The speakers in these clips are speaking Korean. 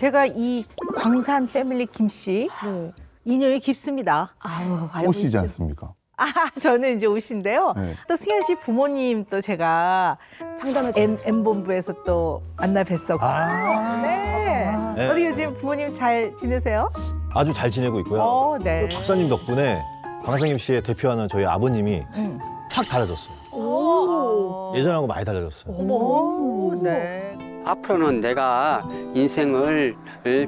제가 이 광산 패밀리 김씨 네. 인연이 깊습니다. 아유, 알고 오시지 있지. 않습니까? 저는 이제 옷인데요. 네. 또 승현 씨 부모님 또 제가 상담을 M본부에서 또 만나 뵀었고. 네. 네. 어디 요즘 부모님 잘 지내세요? 아주 잘 지내고 있고요. 네. 박사님 덕분에 강상임 씨의 대표하는 저희 아버님이 확 달라졌어요. 오. 예전하고 많이 달라졌어요. 오. 네. 앞으로는 내가 인생을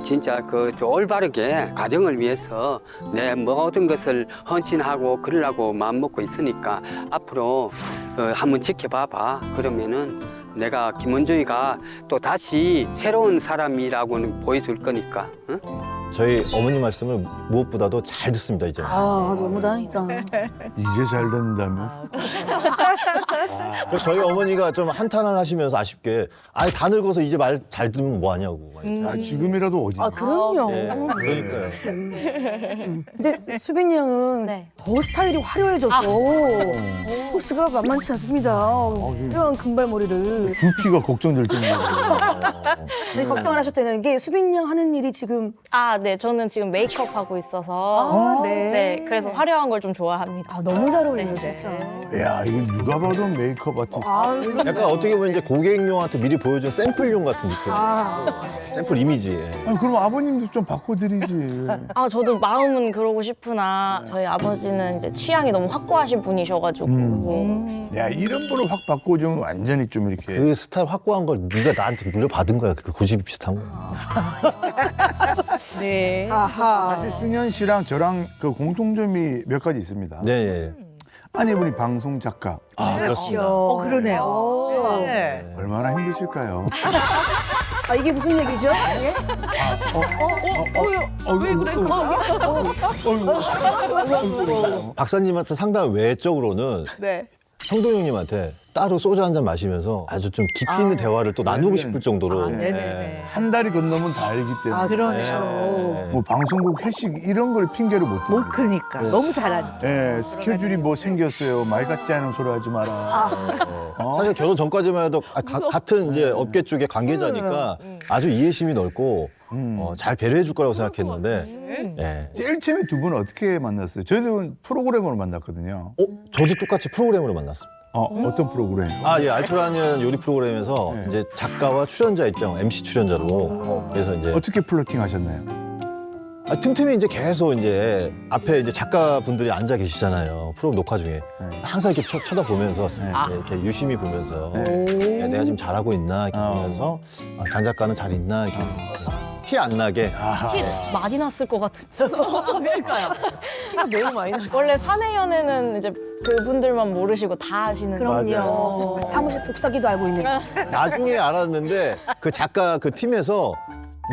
진짜 좀 올바르게 가정을 위해서 내 모든 것을 헌신하고 그러려고 마음먹고 있으니까 앞으로 한번 지켜봐봐. 그러면은 내가 김원주이가 또 다시 새로운 사람이라고는 보여줄 거니까. 응? 저희 어머님 말씀을 무엇보다도 잘 듣습니다, 이제. 아, 너무 다행이다. 이제 잘 된다면? 그래서 저희 어머니가 좀 한탄을 하시면서 아쉽게 아예 다 늙어서 이제 말 잘 들으면 뭐 하냐고. 아, 지금이라도 어디? 아, 그럼요. 네, 그러니까요. 근데 수빈 양은 네. 더 스타일이 화려해져서 포스가 만만치 않습니다. 화려한 금발머리를. 두피가 걱정될 정도로. 근데 걱정을 하셨다는 게 수빈 양 하는 일이 지금 아, 네. 저는 지금 메이크업 하고 있어서 네. 네. 그래서 화려한 걸 좀 좋아합니다. 아, 너무 잘 어울려요, 네. 진짜. 야, 이건 누가 봐도 메이크업 아티스트. 아유, 약간 어떻게 보면 이제 고객용한테 미리 보여준 샘플용 같은 느낌. 샘플 이미지. 아니, 그럼 아버님도 좀 바꿔드리지. 아, 저도 마음은 그러고 싶으나 저희 아버지는 이제 취향이 너무 확고하신 분이셔가지고 야, 이런 거를 확 바꿔주면 완전히 좀 이렇게. 그 스타일 확고한 걸 네가 나한테 물려받은 거야. 그 고집이 비슷한 거야. 네. 아하. 사실 승현 씨랑 저랑 그 공통점이 몇 가지 있습니다. 네, 예. 아내분이 방송 작가. 아, 그렇습니다. 그러네요. 네. 얼마나 힘드실까요? 아, 이게 무슨 얘기죠? 예? 왜 그래? 박사님한테 상당히 외적으로는 네. 형동 형님한테 따로 소주 한 잔 마시면서 아주 좀 깊이 있는 대화를 또 나누고 싶을 정도로. 네네네. 한 달이 건너면 다 알기 때문에. 아, 그렇죠. 뭐 방송국 회식 이런 걸 핑계를 못 뭐 듭니다. 그러니까 너무 잘하니까. 예, 스케줄이 뭐 생겼어요. 말 같지 않은 소리 하지 마라. 사실 결혼 전까지만 해도 같은 이제 업계 쪽의 관계자니까 아주 이해심이 넓고 잘 배려해 줄 거라고 생각했는데 예. 제일 처음에 두 분은 어떻게 만났어요? 저희는 프로그램으로 만났거든요. 저도 똑같이 프로그램으로 만났습니다. 어떤 프로그램? 아, 예, 알토라는 요리 프로그램에서 네. 이제 작가와 출연자 입장, MC 출연자로 그래서 이제 어떻게 플러팅 하셨나요? 틈틈이 이제 계속 이제 앞에 이제 작가분들이 앉아 계시잖아요. 프로그램 녹화 중에 항상 이렇게 쳐다보면서 이렇게 유심히 보면서 야, 내가 지금 잘하고 있나 이렇게 보면서 장 작가는 잘 있나 이렇게 티 안 나게 티 많이 났을 것 같은데. 그러니까요. 티가 매우 많이 났어요. 원래 사내 연애는 이제 그분들만 모르시고 다 아시는. 그럼요. 사무실 복사기도 알고 있는. 나중에 알았는데 그 작가 그 팀에서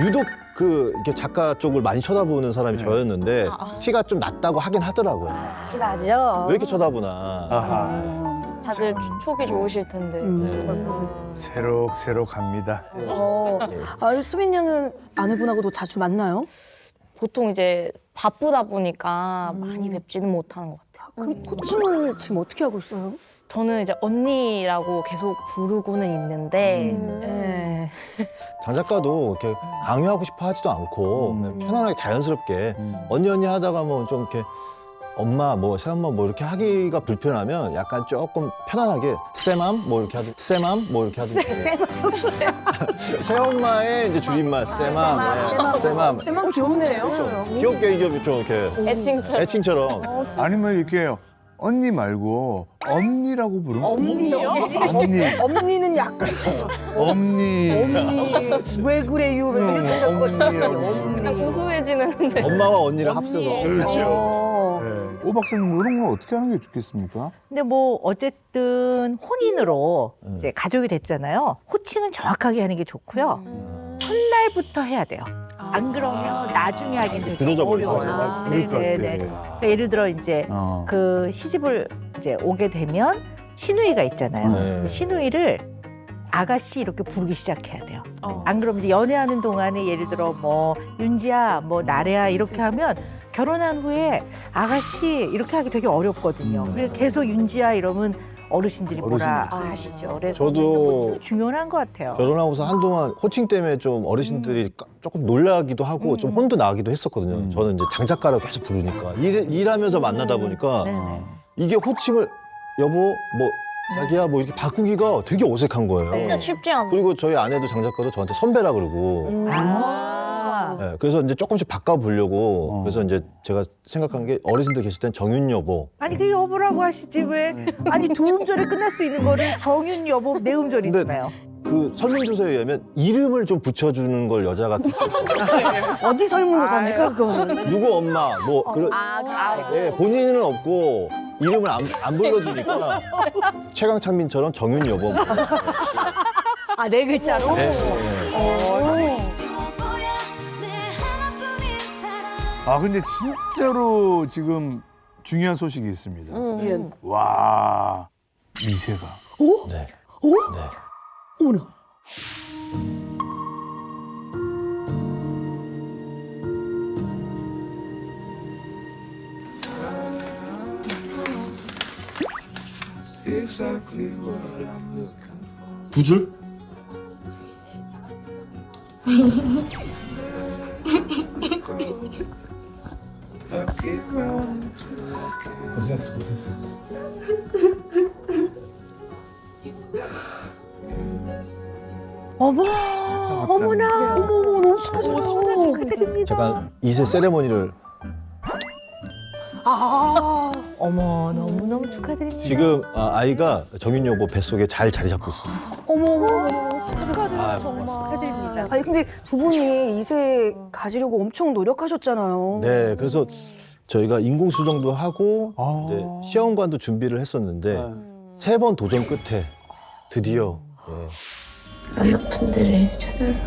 유독 그 이렇게 작가 쪽을 많이 쳐다보는 사람이 저였는데 티가 좀 났다고 하긴 하더라고요. 티나죠? 왜 이렇게 쳐다보나. 아하. 다들 촉이 좋으실 텐데. 새록새록 갑니다. 아, 수빈 양은 아내분하고도 자주 만나요? 보통 이제 바쁘다 보니까 많이 뵙지는 못하는 것 같아요. 그럼 코칭을 지금 어떻게 하고 있어요? 저는 이제 언니라고 계속 부르고는 있는데 장 작가도 이렇게 강요하고 싶어 하지도 않고 그냥 편안하게 자연스럽게 언니 하다가 뭐 좀 이렇게 엄마 뭐 새엄마 뭐 이렇게 하기가 불편하면 약간 조금 편안하게 쌤암 뭐 이렇게 하든 쌤암 뭐 이렇게 하든 새엄마의 이제 줄임말 쌤암 쌤암 쌤맘 귀엽네요. 귀엽게 이게 좀 이렇게 애칭처럼. 애칭처럼 아니면 이렇게 언니 말고 엄니라고 부르면 엄니요? 엄니. 엄니는 약간 엄니. 엄니 왜 그래요? 왜 이렇게 엄니라고. 약간 구수해지는데. 엄마와 언니를 합쳐서 그렇죠. 네. 오 박사님 이런 건 어떻게 하는 게 좋겠습니까? 근데 뭐 어쨌든 혼인으로 이제 가족이 됐잖아요. 호칭은 정확하게 하는 게 좋고요. 첫날부터 해야 돼요. 안 그러면 나중에 하긴 되게 굳어져 버려요. 어려워요. 맞아. 그럴 것 네네네. 같아. 그러니까 예를 들어 이제 그 시집을 이제 오게 되면 시누이가 있잖아요. 네. 그 시누이를 아가씨 이렇게 부르기 시작해야 돼요. 안 그러면 이제 연애하는 동안에 예를 들어 뭐 윤지야, 뭐 나래야 이렇게 하면 결혼한 후에 아가씨 이렇게 하기 되게 어렵거든요. 그래서 계속 윤지야 이러면 어르신들이 뭐라 어르신들. 하시죠. 그래서 저도 호칭이 중요한 것 같아요. 결혼하고서 한동안 호칭 때문에 좀 어르신들이 조금 놀라기도 하고 좀 혼도 나기도 했었거든요. 저는 이제 장작가라고 계속 부르니까 일하면서 만나다 보니까 네네. 이게 호칭을 여보 뭐 자기야 뭐 이렇게 바꾸기가 되게 어색한 거예요. 진짜 쉽지 않아. 그리고 저희 아내도 장작가도 저한테 선배라 그러고 아. 네, 그래서 이제 조금씩 바꿔보려고 그래서 이제 제가 생각한 게 어르신들 계실 땐 정윤 여보 아니 그 여보라고 하시지 왜? 아니 두 음절에 끝날 수 있는 거를 정윤 여보 네 음절이잖아요. 그 설문조사에 의하면 이름을 좀 붙여주는 걸 여자가 어디 설문조사입니까 그거는? 누구 엄마 뭐 그런 네, 본인은 없고 이름을 안 불러주니까 최강창민처럼 정윤 여보 아, 네 글자로? 네. 아 근데 진짜로 지금 중요한 소식이 있습니다. 예. 와 이세가. 네. 네. 어머나. 두 줄? 어머, 어머나, 어머, 너무 축하드려요. 축하드립니다. 제가 2세 세레머니를 어머, 너무너무 축하드립니다. 지금 아이가 정윤 여보 뱃속에 잘 자리 잡고 있어요. 어머, 아, 축하드립니다. 아니 근데 두 분이 이세 가지려고 엄청 노력하셨잖아요. 네, 그래서 저희가 인공수정도 하고 아. 이제 시험관도 준비를 했었는데 세 번 도전 끝에 드디어 안 아픈 데를 찾아서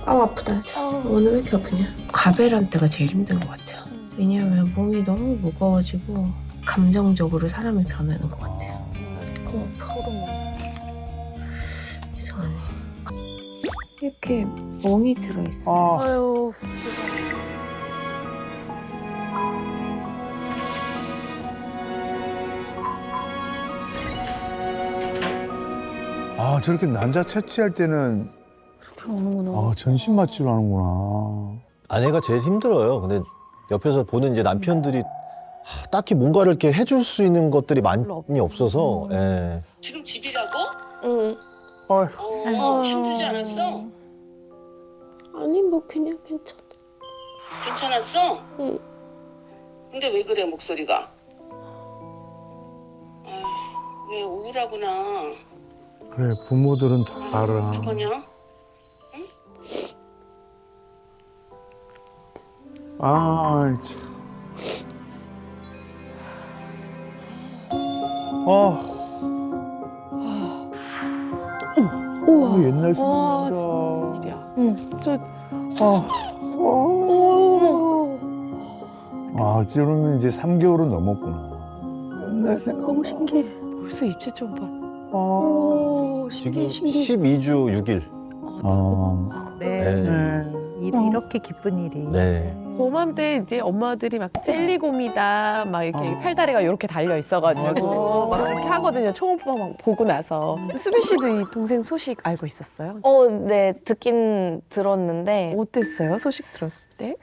아프다. 오늘 왜 이렇게 아프냐? 가벨한 때가 제일 힘든 것 같아요. 왜냐하면 몸이 너무 무거워지고 감정적으로 사람이 변하는 것 같아요. 아파. 이상하네. 이렇게 멍이 들어있어요. 아유. 아 저렇게 난자 채취할 때는 그렇게 오는구나. 아 전신 마취를 하는구나. 아내가 제일 힘들어요. 근데 옆에서 보는 이제 남편들이 딱히 뭔가를 이렇게 해줄 수 있는 것들이 많이 없어서 예. 지금 집이라고? 응. 힘들지 않았어? 아니 뭐 그냥 괜찮아. 괜찮았어? 응. 근데 왜 그래 목소리가? 아휴, 왜 우울하구나. 그래 부모들은 다 알아. 어떡하냐? 아 참. 아. 옛날 생각난다. 일이야. 아, 저러면 이제 3개월은 넘었구나. 옛날 생각. 너무 신기해. 벌써 입체 좀 봐. 오, 지금 신기해, 신기해. 12주 6일. 아. 네. 네. 이렇게 기쁜 일이. 네. 고맘때 이제 엄마들이 막 젤리곰이다 막 이렇게 팔다리가 이렇게 달려 있어가지고 막 그렇게 하거든요. 초음파 막 보고 나서. 수빈 씨도 이 동생 소식 알고 있었어요? 네, 듣긴 들었는데, 어땠어요? 소식 들었을 때?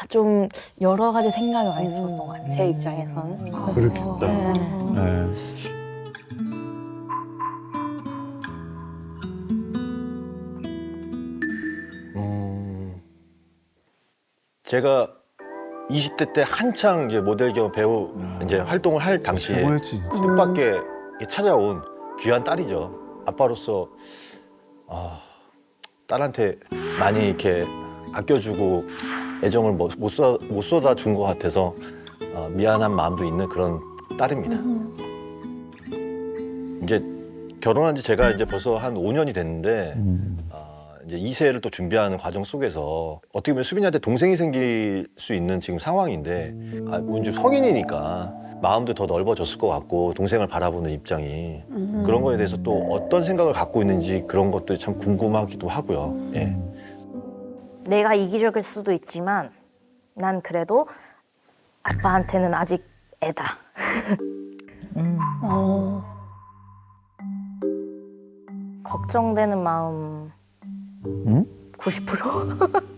좀 여러 가지 생각이 많이 들었던 것 같아요. 제 입장에서는. 그렇겠다. 네. 제가 20대 때 한창 이제 모델 겸 배우 이제 활동을 할 당시에 최고였지, 진짜. 뜻밖의 이렇게 찾아온 귀한 딸이죠. 아빠로서 딸한테 많이 이렇게 아껴주고 애정을 못 쏟아준 것 같아서 미안한 마음도 있는 그런 딸입니다. 이제 결혼한 지 제가 이제 벌써 한 5년이 됐는데 이제 2세를 또 준비하는 과정 속에서 어떻게 보면 수빈이한테 동생이 생길 수 있는 지금 상황인데 이제 성인이니까 마음도 더 넓어졌을 것 같고 동생을 바라보는 입장이 그런 거에 대해서 또 어떤 생각을 갖고 있는지 그런 것들이 참 궁금하기도 하고요. 예. 내가 이기적일 수도 있지만, 난 그래도 아빠한테는 아직 애다. 걱정되는 마음 응? 90%?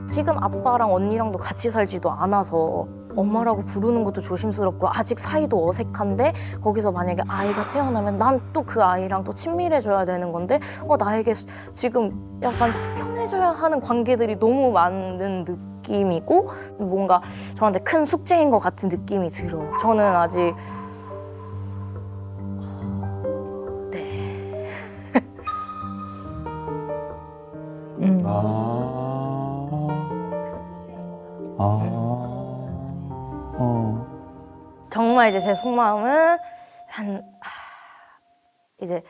지금 아빠랑 언니랑도 같이 살지도 않아서 엄마라고 부르는 것도 조심스럽고 아직 사이도 어색한데 거기서 만약에 아이가 태어나면 난 또 그 아이랑 또 친밀해져야 되는 건데 나에게 지금 약간 편해져야 하는 관계들이 너무 많은 느낌이고 뭔가 저한테 큰 숙제인 것 같은 느낌이 들어요. 저는 아직 네. 정말 이제 제 속마음은 이제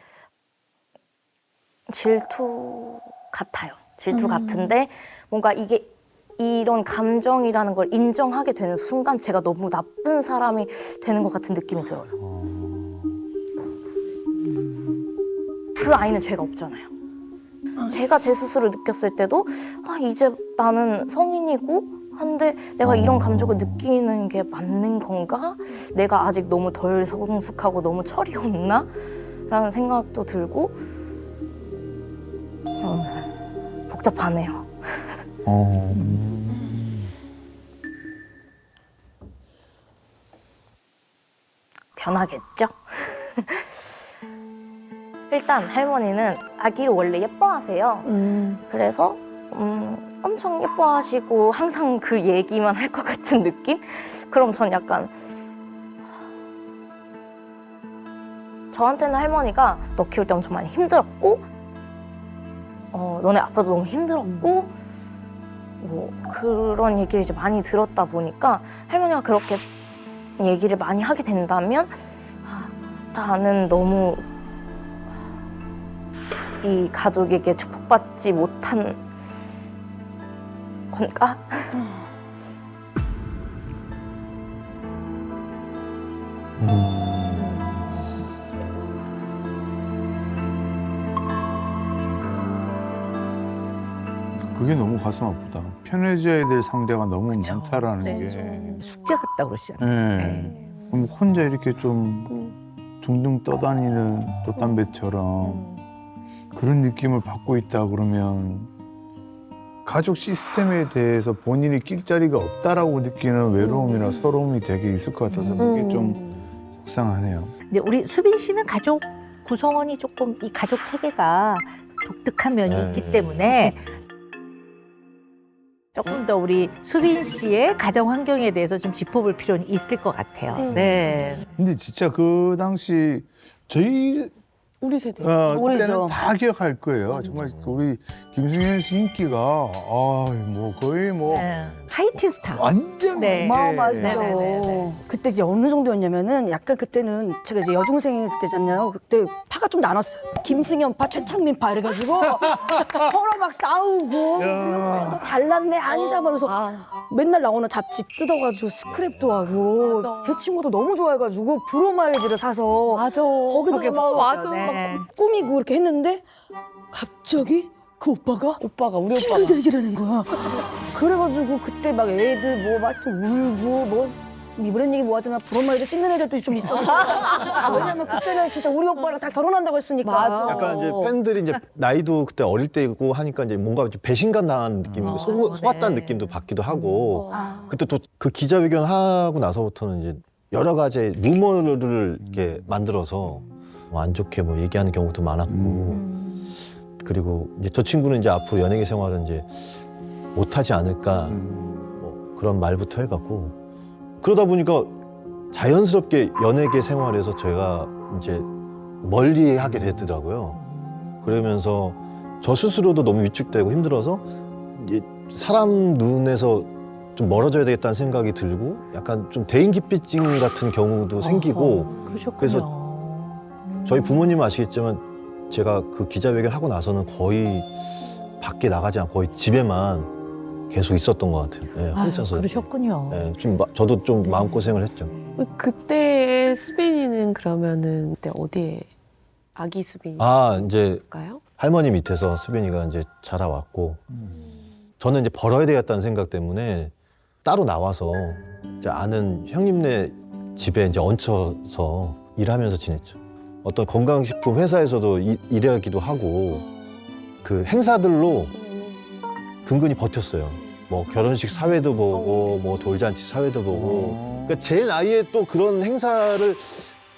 질투 같아요. 질투 같은데 뭔가 이게 이런 감정이라는 걸 인정하게 되는 순간 제가 너무 나쁜 사람이 되는 것 같은 느낌이 들어요. 그 아이는 죄가 없잖아요. 제가 제 스스로 느꼈을 때도 이제 나는 성인이고 한데 내가 이런 감정을 느끼는 게 맞는 건가? 내가 아직 너무 덜 성숙하고 너무 철이 없나? 라는 생각도 들고 복잡하네요. 변하겠죠? 일단 할머니는 아기를 원래 예뻐하세요. 그래서 엄청 예뻐하시고 항상 그 얘기만 할 것 같은 느낌? 그럼 전 약간 저한테는 할머니가 너 키울 때 엄청 많이 힘들었고 너네 아빠도 너무 힘들었고 뭐 그런 얘기를 이제 많이 들었다 보니까 할머니가 그렇게 얘기를 많이 하게 된다면 나는 너무 이 가족에게 축복받지 못한 건가? 그게 너무 가슴 아프다. 편해져야 될 상대가 너무 많다라는 게. 숙제 같다 그러시잖아요. 네. 그럼 혼자 이렇게 좀 둥둥 떠다니는 돛담배처럼 그런 느낌을 받고 있다 그러면 가족 시스템에 대해서 본인이 낄 자리가 없다라고 느끼는 외로움이나 서러움이 되게 있을 것 같아서 그게 좀 속상하네요. 근데 우리 수빈 씨는 가족 구성원이 조금 이 가족 체계가 독특한 면이 있기 때문에 조금 더 우리 수빈 씨의 가정 환경에 대해서 좀 짚어볼 필요는 있을 것 같아요. 네. 근데 진짜 그 당시 저희 우리 세대. 때는 다 기억할 거예요. 정말 우리 김승현 씨 인기가 뭐 거의 뭐 하이틴 스타. 완전 맞아요. 그때 이제 어느 정도였냐면은 약간 그때는 제가 이제 여중생 때잖아요. 그때 파가 좀 나눴어요. 김승현 파, 최창민 파 이래가지고 서로 막 싸우고 잘났네 아니다 말면서 맨날 나오는 잡지 뜯어가지고 스크랩도 하고 제 친구도 너무 좋아해가지고 브로마이드를 사서 거기다가 막 꾸미고 이렇게 했는데 갑자기 그 오빠가 우리 싱글 얘기라는 거야. 그래가지고 그때 막 애들 뭐 막 또 울고 뭐 이런 얘기 뭐 하지만 브로마이드 찍는 애들도 좀 있었어. 왜냐면 그때는 진짜 우리 오빠랑 다 결혼한다고 했으니까. 약간 이제 팬들이 이제 나이도 그때 어릴 때고 하니까 이제 뭔가 배신감 당한 느낌, 속았다는 느낌도 받기도 하고. 그때 또 그 기자회견 하고 나서부터는 이제 여러 가지 루머를 이렇게 만들어서 뭐 안 좋게 뭐 얘기하는 경우도 많았고. 그리고 이제 저 친구는 이제 앞으로 연예계 생활은 이제 못하지 않을까 뭐 그런 말부터 해갖고 그러다 보니까 자연스럽게 연예계 생활에서 제가 이제 멀리하게 됐더라고요. 그러면서 저 스스로도 너무 위축되고 힘들어서 이제 사람 눈에서 좀 멀어져야 되겠다는 생각이 들고 약간 좀 대인기피증 같은 경우도 생기고 그래서 저희 부모님은 아시겠지만 제가 그 기자회견 하고 나서는 거의 밖에 나가지 않고 거의 집에만 계속 있었던 것 같아요. 네, 혼자서. 그러셨군요. 네, 좀 저도 좀 마음고생을 했죠. 그때 수빈이는 그러면은 그때 어디에 아기 수빈이 이제 있을까요? 할머니 밑에서 수빈이가 이제 자라왔고 저는 이제 벌어야 되겠다는 생각 때문에 따로 나와서 이제 아는 형님네 집에 이제 얹혀서 일하면서 지냈죠. 어떤 건강식품 회사에서도 일하기도 하고 그 행사들로 근근히 버텼어요. 뭐 결혼식 사회도 보고 뭐 돌잔치 사회도 보고. 그러니까 제 나이에 또 그런 행사를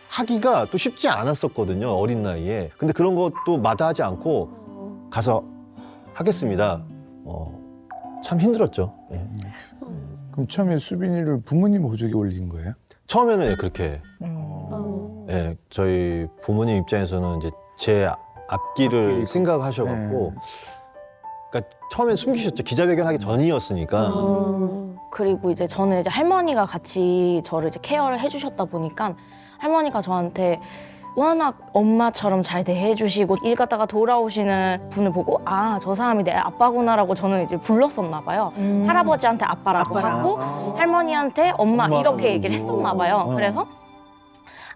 하기가 또 쉽지 않았었거든요. 어린 나이에. 근데 그런 것도 마다하지 않고 가서 하겠습니다. 참 힘들었죠. 예. 그럼 처음에 수빈이를 부모님 호적에 올린 거예요? 처음에는 예, 그렇게. 예, 저희 부모님 입장에서는 이제 제 앞길을 생각하셔갖고, 그러니까 처음엔 숨기셨죠. 기자회견하기 전이었으니까. 그리고 이제 저는 이제 할머니가 같이 저를 이제 케어를 해주셨다 보니까 할머니가 저한테 워낙 엄마처럼 잘 대해주시고 일 갔다가 돌아오시는 분을 보고 아, 저 사람이 내 아빠구나라고 저는 이제 불렀었나 봐요. 할아버지한테 아빠라고 하고 할머니한테 엄마 이렇게 얘기를 했었나 봐요. 그래서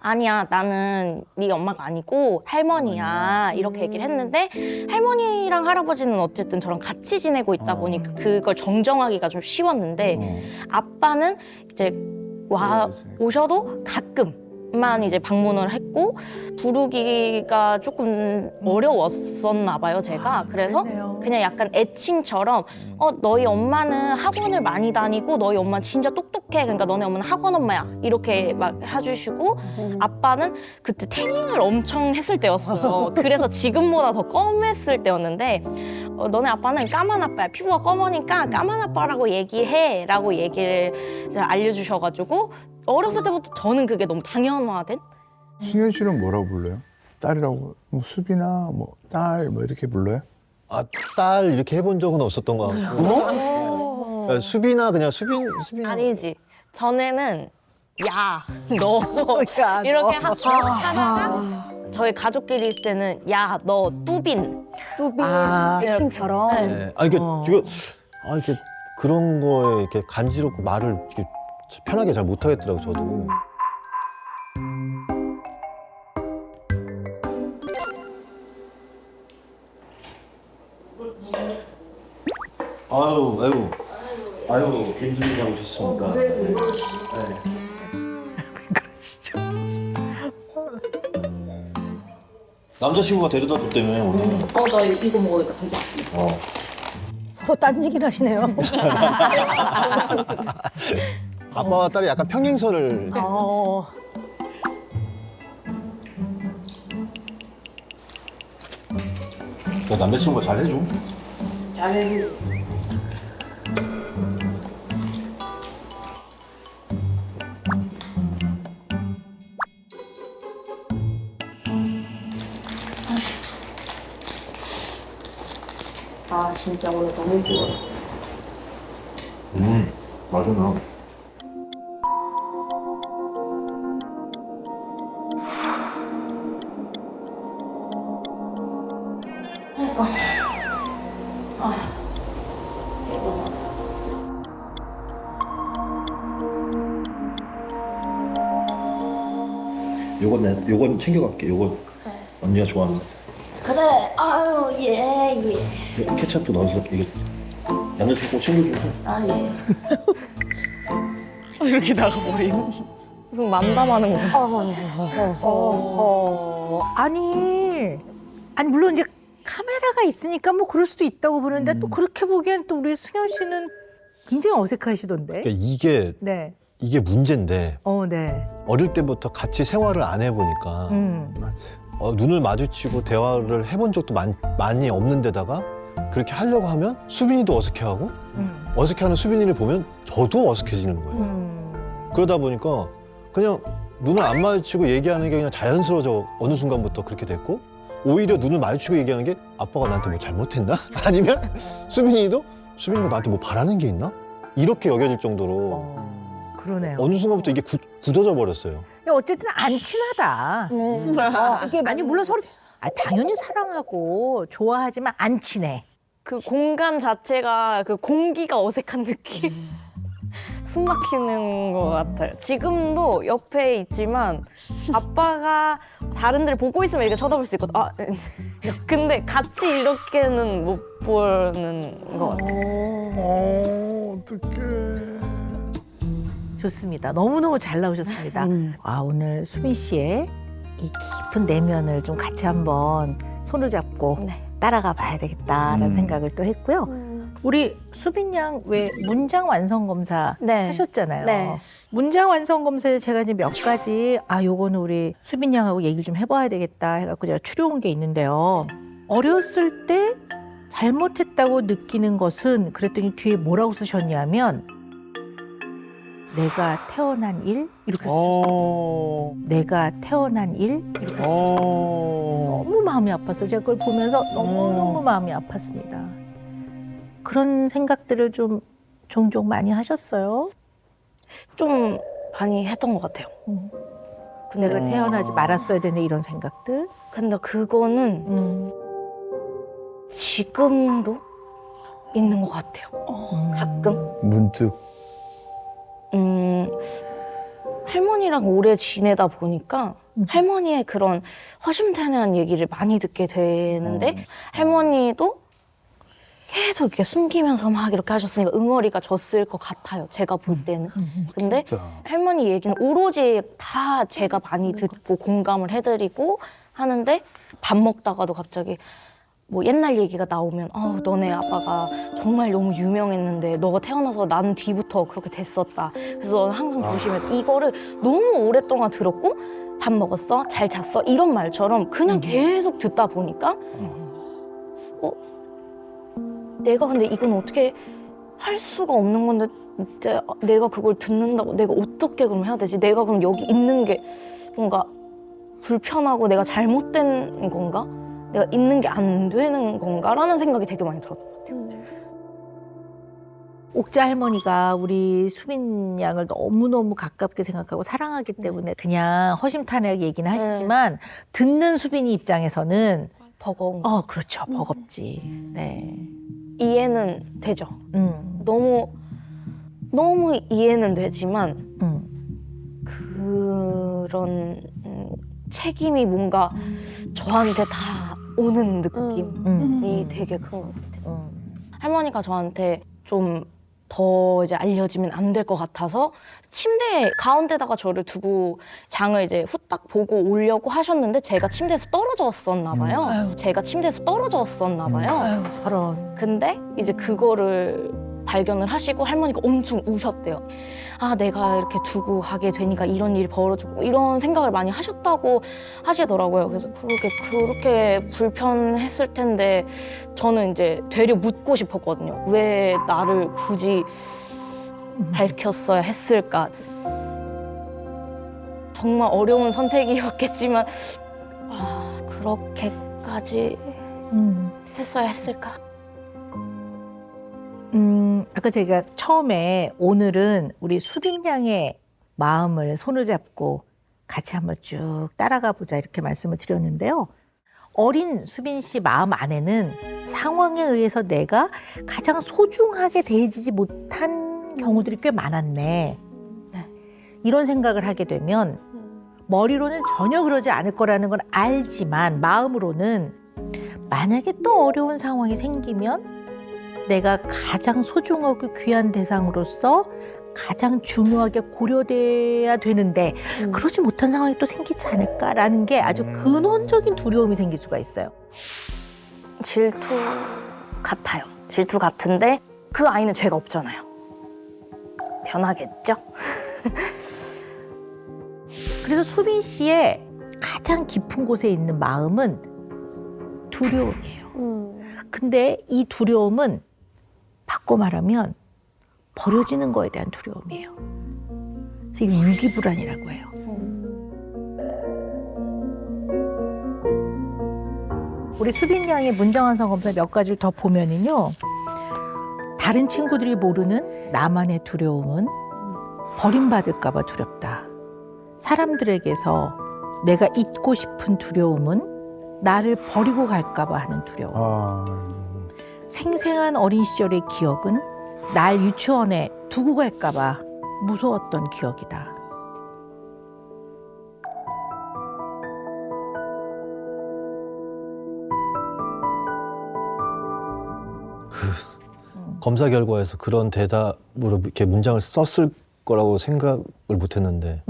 아니야, 나는 네 엄마가 아니고 할머니야 이렇게 얘기를 했는데 할머니랑 할아버지는 어쨌든 저랑 같이 지내고 있다 보니까 그걸 정정하기가 좀 쉬웠는데 아빠는 이제 오셔도 가끔만 이제 방문을 했고 부르기가 조금 어려웠었나 봐요, 제가. 그래서 그냥 약간 애칭처럼 너희 엄마는 학원을 많이 다니고 너희 엄마는 진짜 똑똑해. 그러니까 너네 엄마는 학원 엄마야. 이렇게 막 해주시고 아빠는 그때 태닝을 엄청 했을 때였어요. 그래서 지금보다 더 검했을 때였는데 너네 아빠는 까만 아빠야. 피부가 검으니까 까만 아빠라고 얘기해. 라고 얘기를 이제 알려주셔가지고 어렸을 때부터 저는 그게 너무 당연화된? 승현 씨는 뭐라고 불러요? 딸이라고? 뭐 수빈아, 뭐 딸, 뭐 이렇게 불러요? 아, 딸 이렇게 해본 적은 없었던 것 같고. 그러니까 수빈아 그냥 수빈. 아니지. 전에는 야, 너 이렇게 하다가 저희 가족끼리 있을 때는 야, 너 뚜빈. 애칭처럼. 네. 이게 이렇게 그런 거에 이렇게 간지럽고 말을 이렇게 편하게 잘 못하겠더라고 저도. 아유, 김수미 잘 오셨습니다. 왜 그러시죠? 남자친구가 데려다 줬다며 오늘. 나 이거 먹으니까 되게 서로 딴 얘기를 하시네요. 아빠와 딸이 약간 평행선을. 너 남자친구가 잘해줘. 잘해. 아, 진짜 오늘 너무 좋아. 맞아 나. 그러니까. 요건 챙겨갈게. 요건 언니가 좋아하는 거. 그래, 아유, 예. 케첩도 넣어서 이게 남자친구 꼭 챙겨주고. 아, 예. 이렇게 나가버림. 무슨 만담하는 거. 아니 물론 이제 카메라가 있으니까 뭐 그럴 수도 있다고 보는데 또 그렇게 보기엔 또 우리 승현 씨는 굉장히 어색하시던데. 그러니까 네. 이게 문제인데 네. 어릴 때부터 같이 생활을 안 해보니까 맞지. 눈을 마주치고 대화를 해본 적도 많이 없는 데다가 그렇게 하려고 하면 수빈이도 어색해하고 어색해하는 수빈이를 보면 저도 어색해지는 거예요. 그러다 보니까 그냥 눈을 안 마주치고 얘기하는 게 그냥 자연스러워져. 어느 순간부터 그렇게 됐고 오히려 눈을 마주치고 얘기하는 게 아빠가 나한테 뭐 잘못했나? 아니면 수빈이가 나한테 뭐 바라는 게 있나? 이렇게 여겨질 정도로 그러네요. 어느 순간부터 이게 굳어져 버렸어요. 어쨌든 안 친하다. 아니 물론 서로 당연히 사랑하고 좋아하지만 안 친해. 그 공간 자체가 그 공기가 어색한 느낌? 숨 막히는 것 같아요. 지금도 옆에 있지만 아빠가 다른 데를 보고 있으면 이렇게 쳐다볼 수 있거든. 근데 같이 이렇게는 못 보는 것 같아요. 어떡해. 좋습니다. 너무너무 잘 나오셨습니다. 오늘 수빈 씨의 이 깊은 내면을 좀 같이 한번 손을 잡고 네. 따라가 봐야 되겠다라는 생각을 또 했고요. 우리 수빈 양 왜 문장 완성 검사 네. 하셨잖아요. 네. 문장 완성 검사에 제가 이제 몇 가지 요거는 우리 수빈 양하고 얘기를 좀 해봐야 되겠다 해갖고 제가 추려온 게 있는데요. 어렸을 때 잘못했다고 느끼는 것은 그랬더니 뒤에 뭐라고 쓰셨냐면 내가 태어난 일 이렇게 쓰셨어요. 내가 태어난 일 이렇게 쓰셨어요. 너무 마음이 아팠어요. 제가 그걸 보면서 너무너무 마음이 아팠습니다. 그런 생각들을 좀 종종 많이 하셨어요? 좀 많이 했던 것 같아요. 내가 태어나지 말았어야 되네 이런 생각들? 근데 그거는 지금도 있는 것 같아요. 가끔. 문득. 할머니랑 오래 지내다 보니까 할머니의 그런 허심탄회한 얘기를 많이 듣게 되는데 할머니도 계속 이렇게 숨기면서 막 이렇게 하셨으니까 응어리가 졌을 것 같아요. 제가 볼 때는. 근데 할머니 얘기는 오로지 다 제가 많이 듣고 공감을 해드리고 하는데 밥 먹다가도 갑자기 뭐 옛날 얘기가 나오면 너네 아빠가 정말 너무 유명했는데 너가 태어나서 난 뒤부터 그렇게 됐었다. 그래서 너는 항상 조심해. 이거를 너무 오랫동안 들었고 밥 먹었어? 잘 잤어? 이런 말처럼 그냥 계속 듣다 보니까 내가 근데 이건 어떻게 할 수가 없는 건데 내가 그걸 듣는다고 내가 어떻게 그럼 해야 되지? 내가 그럼 여기 있는 게 뭔가 불편하고 내가 잘못된 건가? 내가 있는 게 안 되는 건가? 라는 생각이 되게 많이 들었던 것 같아요. 옥자 할머니가 우리 수빈 양을 너무너무 가깝게 생각하고 사랑하기 때문에 그냥 허심탄회하게 얘기는 하시지만 듣는 수빈이 입장에서는 버거운 그렇죠. 버겁지. 네. 이해는 되죠. 너무 이해는 되지만 그런 책임이 뭔가 저한테 다 오는 느낌이 되게 큰 것 같아요. 할머니가 저한테 좀 더 이제 알려지면 안 될 것 같아서 침대 가운데다가 저를 두고 장을 이제 후딱 보고 오려고 하셨는데 제가 침대에서 떨어졌었나 봐요. 저런. 근데 이제 그거를 발견을 하시고 할머니가 엄청 우셨대요. 내가 이렇게 두고 가게 되니까 이런 일이 벌어지고 이런 생각을 많이 하셨다고 하시더라고요. 그래서 그렇게 불편했을 텐데 저는 이제 되려 묻고 싶었거든요. 왜 나를 굳이 밝혔어야 했을까? 정말 어려운 선택이었겠지만 그렇게까지 했어야 했을까? 아까 제가 처음에 오늘은 우리 수빈 양의 마음을 손을 잡고 같이 한번 쭉 따라가 보자 이렇게 말씀을 드렸는데요. 어린 수빈 씨 마음 안에는 상황에 의해서 내가 가장 소중하게 대해지지 못한 경우들이 꽤 많았네. 이런 생각을 하게 되면 머리로는 전혀 그러지 않을 거라는 건 알지만 마음으로는 만약에 또 어려운 상황이 생기면 내가 가장 소중하고 귀한 대상으로서 가장 중요하게 고려돼야 되는데 그러지 못한 상황이 또 생기지 않을까라는 게 아주 근원적인 두려움이 생길 수가 있어요. 질투 같아요. 질투 같은데 그 아이는 죄가 없잖아요. 변하겠죠? 그래서 수빈 씨의 가장 깊은 곳에 있는 마음은 두려움이에요. 근데 이 두려움은 바꿔 말하면 버려지는 거에 대한 두려움이에요. 그래서 이거 유기불안이라고 해요. 우리 수빈 양의 문장 완성 검사 몇 가지를 더 보면은요. 다른 친구들이 모르는 나만의 두려움은 버림받을까 봐 두렵다. 사람들에게서 내가 잊고 싶은 두려움은 나를 버리고 갈까 봐 하는 두려움. 생생한 어린 시절의 기억은 날 유치원에 두고 갈까 봐 무서웠던 기억이다. 검사 결과에서 그런 대답으로 이렇게 문장을 썼을 거라고 생각을 못했는데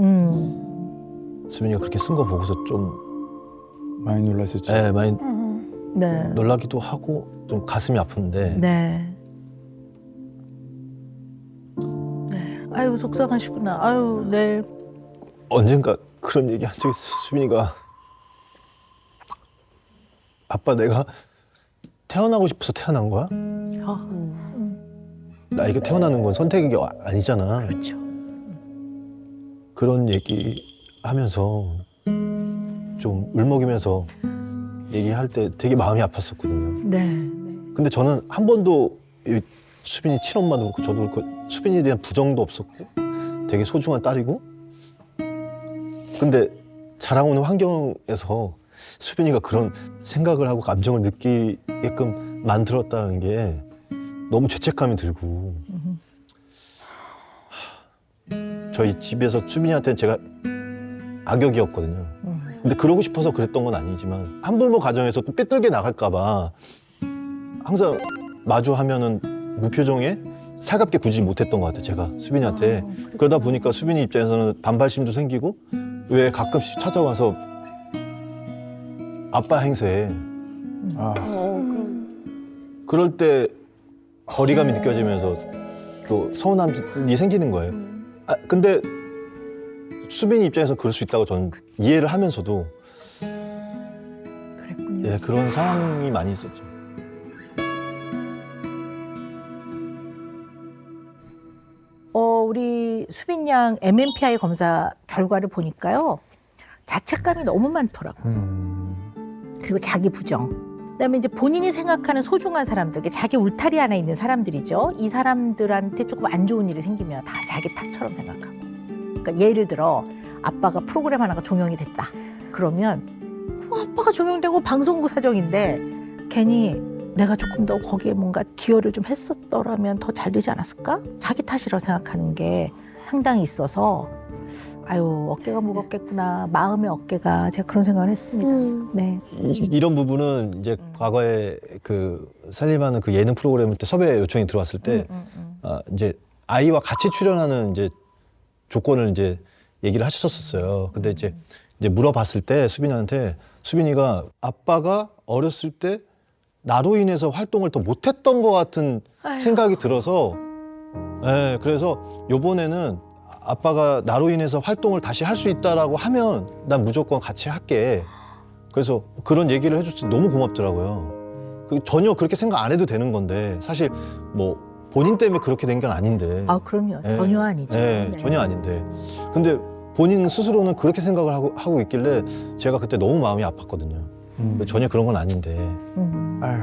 수빈이가 그렇게 쓴 거 보고서 좀 많이 놀랐었죠. 네, 많이 네. 놀라기도 하고 좀 가슴이 아픈데 네. 네. 아유 속상하시구나. 아유 네. 언젠가 그런 얘기 한 적이 있어. 수빈이가 아빠 내가 태어나고 싶어서 태어난 거야? 나이가 태어나는 건 선택이 아니잖아. 그렇죠. 그런 얘기 하면서 좀 울먹이면서 얘기할 때 되게 마음이 아팠었거든요. 네. 근데 저는 한 번도 이 수빈이 친엄마도 그렇고 저도 그렇고 수빈이에 대한 부정도 없었고 되게 소중한 딸이고 근데 자라오는 환경에서 수빈이가 그런 생각을 하고 감정을 느끼게끔 만들었다는 게 너무 죄책감이 들고 저희 집에서 수빈이한테 제가 악역이었거든요. 근데 그러고 싶어서 그랬던 건 아니지만 한부모 가정에서 또 삐뚤게 나갈까 봐 항상 마주하면은 무표정에 살갑게 구지 못했던 것 같아요. 제가 수빈이한테. 그러다 보니까 수빈이 입장에서는 반발심도 생기고 왜 가끔씩 찾아와서 아빠 행세해. 아, 그럴 때 거리감이 느껴지면서 또 서운함이 생기는 거예요. 아, 근데 수빈이 입장에서 그럴 수 있다고 저는 이해를 하면서도 그랬군요. 예, 그런 상황이 많이 있었죠. 우리 수빈 양 MMPI 검사 결과를 보니까요. 자책감이 너무 많더라고요. 그리고 자기 부정. 그다음에 이제 본인이 생각하는 소중한 사람들, 자기 울타리 안에 있는 사람들이죠. 이 사람들한테 조금 안 좋은 일이 생기면 다 자기 탓처럼 생각하고. 그러니까 예를 들어 아빠가 프로그램 하나가 종영이 됐다. 그러면 아빠가 종영되고 방송국 사정인데 괜히 내가 조금 더 거기에 뭔가 기여를 좀 했었더라면 더 잘 되지 않았을까? 자기 탓이라고 생각하는 게 상당히 있어서 아유 어깨가 무겁겠구나. 마음의 어깨가 제가 그런 생각을 했습니다. 네. 이런 부분은 이제 과거에 그 살림하는 그 예능 프로그램 때 섭외 요청이 들어왔을 때 이제 아이와 같이 출연하는 이제 조건을 이제 얘기를 하셨었어요. 근데 이제 물어봤을 때 수빈이한테 수빈이가 아빠가 어렸을 때 나로 인해서 활동을 더 못했던 것 같은 생각이 들어서 예, 그래서 요번에는 아빠가 나로 인해서 활동을 다시 할 수 있다라고 하면 난 무조건 같이 할게. 그래서 그런 얘기를 해줬을 때 너무 고맙더라고요. 전혀 그렇게 생각 안 해도 되는 건데 사실 뭐 본인 때문에 그렇게 된 건 아닌데. 아 그럼요. 예, 전혀 아니죠. 예, 네. 전혀 아닌데. 근데 본인 스스로는 그렇게 생각을 하고 있길래 제가 그때 너무 마음이 아팠거든요. 전혀 그런 건 아닌데. 아유.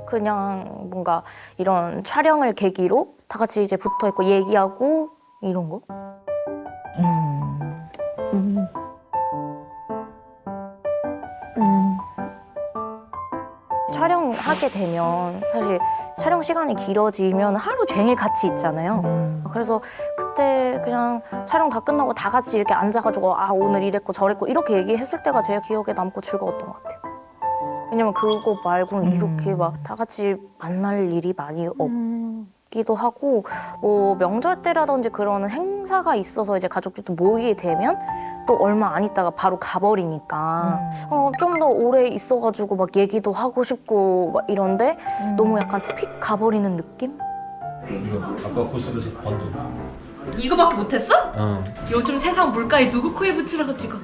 그냥 뭔가 이런 촬영을 계기로 다 같이 이제 붙어 있고 얘기하고 이런 거? 촬영하게 되면 사실 촬영 시간이 길어지면 하루 종일 같이 있잖아요. 그래서 그때 그냥 촬영 다 끝나고 다 같이 이렇게 앉아가지고 아 오늘 이랬고 저랬고 이렇게 얘기했을 때가 제일 기억에 남고 즐거웠던 것 같아요. 왜냐면 그거 말고는 이렇게 막 다 같이 만날 일이 많이 없기도 하고 뭐 명절 때라든지 그런 행사가 있어서 이제 가족들도 모이게 되면 또 얼마 안 있다가 바로 가버리니까 좀 더 오래 있어가지고 막 얘기도 하고 싶고 막 이런데 너무 약간 휙 가버리는 느낌? 아까 고속에서 번도. 이거밖에 못했어? 어. 요즘 세상 물가에 누구 코에 붙이라고 찍어.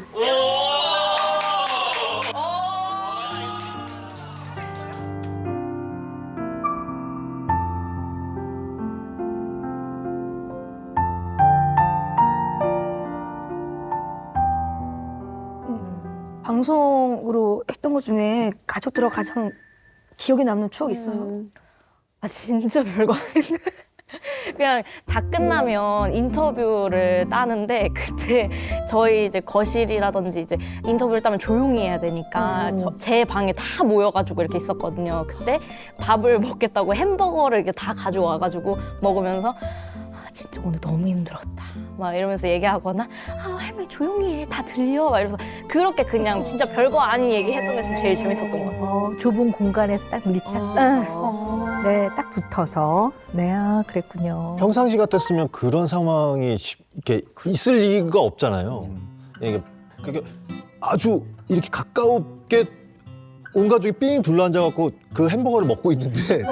방송으로 했던 것 중에 가족들하고 가장 기억에 남는 추억 있어요? 아 진짜 별거 아닌데 그냥 다 끝나면 인터뷰를 따는데 그때 저희 이제 거실이라든지 이제 인터뷰를 따면 조용히 해야 되니까 제 방에 다 모여가지고 이렇게 있었거든요. 그때 밥을 먹겠다고 햄버거를 이렇게 다 가져와가지고 먹으면서 아, 진짜 오늘 너무 힘들었다 막 이러면서 얘기하거나 아 할머니 조용히 해 다 들려 막 이러면서 그렇게 그냥 진짜 별거 아닌 얘기했던 게 좀 제일 재밌었던 것 같아요. 좁은 공간에서 딱 밀착돼서. 네, 딱 붙어서. 네, 아, 그랬군요. 평상시 같았으면 그런 상황이 이렇게 있을 리가 없잖아요. 이게 아주 이렇게 가까웠게 온 가족이 삥 둘러앉아갖고 그 햄버거를 먹고 있는데